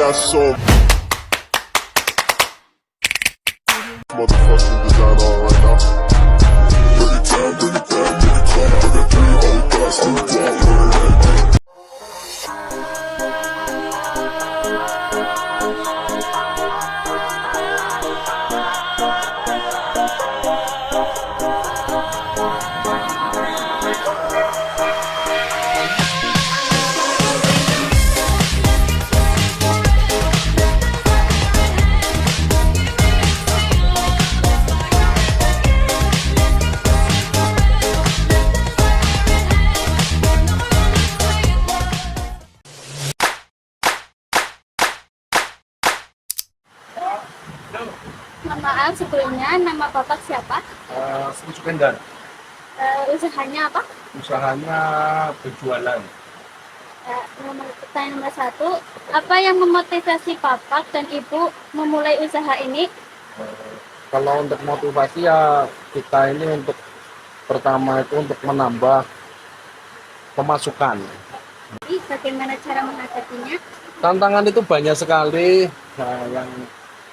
got so motherfucking design on right now. Bring it down, bring it down, bring it down. I got 3 old guys to walk. Mohon maaf sebelumnya, nama Bapak siapa? Sri Sukendar. Usahanya apa? Usahanya berjualan. Pertanyaan nomor 1, apa yang memotivasi Bapak dan Ibu memulai usaha ini? Kalau untuk motivasi ya kita ini untuk pertama itu untuk menambah pemasukan. Jadi, bagaimana cara menghadapinya? Tantangan itu banyak sekali yang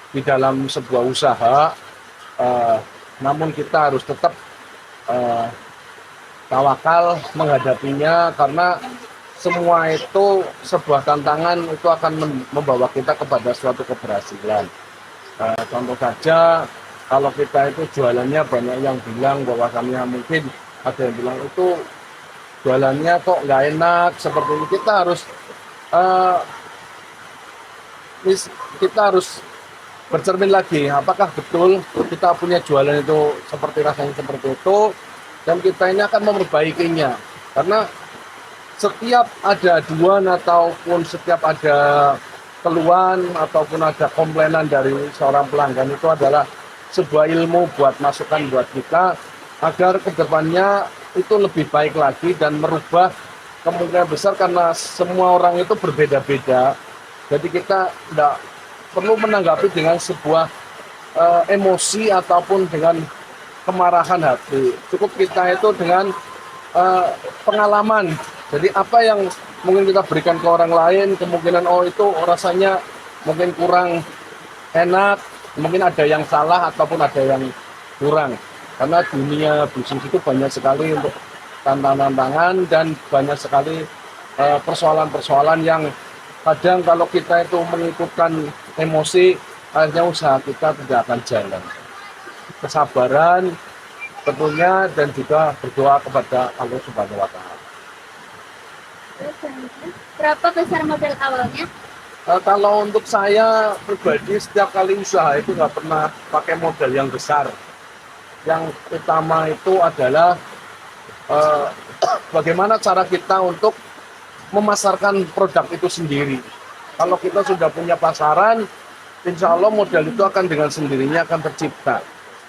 di dalam sebuah usaha, namun kita harus tetap tawakal menghadapinya karena semua itu sebuah tantangan itu akan membawa kita kepada suatu keberhasilan. Contoh saja kalau kita itu jualannya banyak yang bilang bahwasannya mungkin ada yang bilang itu jualannya kok nggak enak seperti ini, kita harus bercermin lagi apakah betul kita punya jualan itu seperti rasanya seperti itu, dan kita ini akan memperbaikinya karena setiap ada aduan ataupun setiap ada keluhan ataupun ada komplainan dari seorang pelanggan itu adalah sebuah ilmu buat masukan buat kita agar kedepannya itu lebih baik lagi dan merubah kemungkinan besar karena semua orang itu berbeda-beda. Jadi kita tidak perlu menanggapi dengan sebuah emosi ataupun dengan kemarahan hati. Cukup kita itu dengan pengalaman. Jadi apa yang mungkin kita berikan ke orang lain, kemungkinan itu rasanya mungkin kurang enak, mungkin ada yang salah ataupun ada yang kurang. Karena dunia bisnis itu banyak sekali untuk tantangan-tantangan dan banyak sekali persoalan-persoalan yang kadang kalau kita itu mengikutkan emosi, akhirnya usaha kita tidak akan jalan. Kesabaran tentunya dan juga berdoa kepada Allah Subhanahu wa Ta'ala. Berapa besar modal awalnya? Kalau untuk saya pribadi setiap kali usaha itu nggak pernah pakai modal yang besar. Yang utama itu adalah bagaimana cara kita untuk memasarkan produk itu sendiri. Kalau kita sudah punya pasaran, insya Allah modal itu akan dengan sendirinya akan tercipta.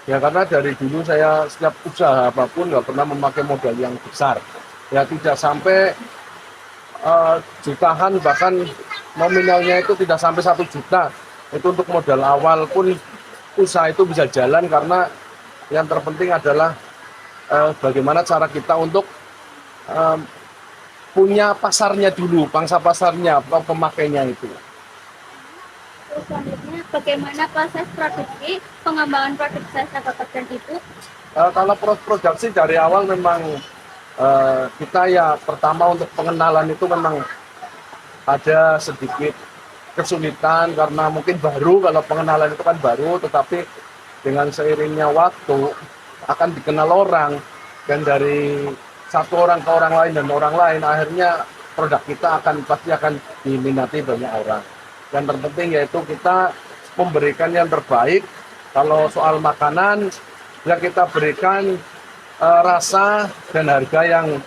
Ya karena dari dulu saya setiap usaha apapun nggak pernah memakai modal yang besar. Ya tidak sampai jutaan, bahkan nominalnya itu tidak sampai 1 juta. Itu untuk modal awal pun usaha itu bisa jalan karena yang terpenting adalah bagaimana cara kita untuk punya pasarnya dulu, pangsa pasarnya, pemakainya itu. Selanjutnya, bagaimana proses produksi pengembangan produk jasa Bapak dan Ibu? Kalau produksi dari awal memang kita ya pertama untuk pengenalan itu memang ada sedikit kesulitan karena mungkin baru, kalau pengenalan itu kan baru, tetapi dengan seiringnya waktu akan dikenal orang dan dari satu orang ke orang lain dan orang lain akhirnya produk kita pasti akan diminati banyak orang. Yang terpenting yaitu kita memberikan yang terbaik. Kalau soal makanan ya kita berikan rasa dan harga yang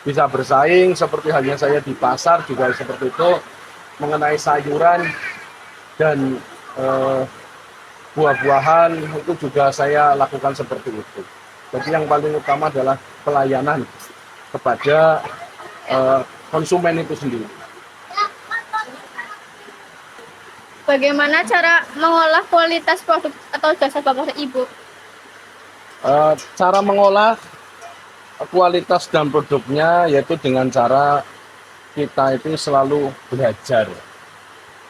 bisa bersaing seperti halnya saya di pasar juga seperti itu. Mengenai sayuran dan buah-buahan itu juga saya lakukan seperti itu. Jadi yang paling utama adalah pelayanan kepada konsumen itu sendiri. Bagaimana cara mengolah kualitas produk atau jasa Bapak dan Ibu? Cara mengolah kualitas dan produknya yaitu dengan cara kita itu selalu belajar.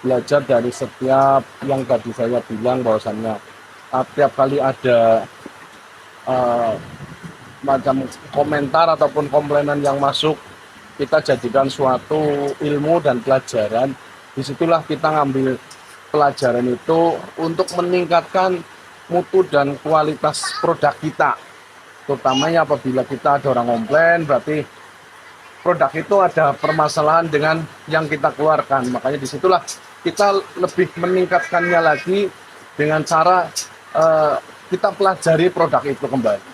belajar dari setiap yang tadi saya bilang bahwasannya tiap kali ada eh, macam komentar ataupun komplainan yang masuk, kita jadikan suatu ilmu dan pelajaran. Disitulah kita ngambil pelajaran itu untuk meningkatkan mutu dan kualitas produk kita. Terutamanya apabila kita ada orang komplain, berarti produk itu ada permasalahan dengan yang kita keluarkan. Makanya disitulah kita lebih meningkatkannya lagi dengan cara kita pelajari produk itu kembali.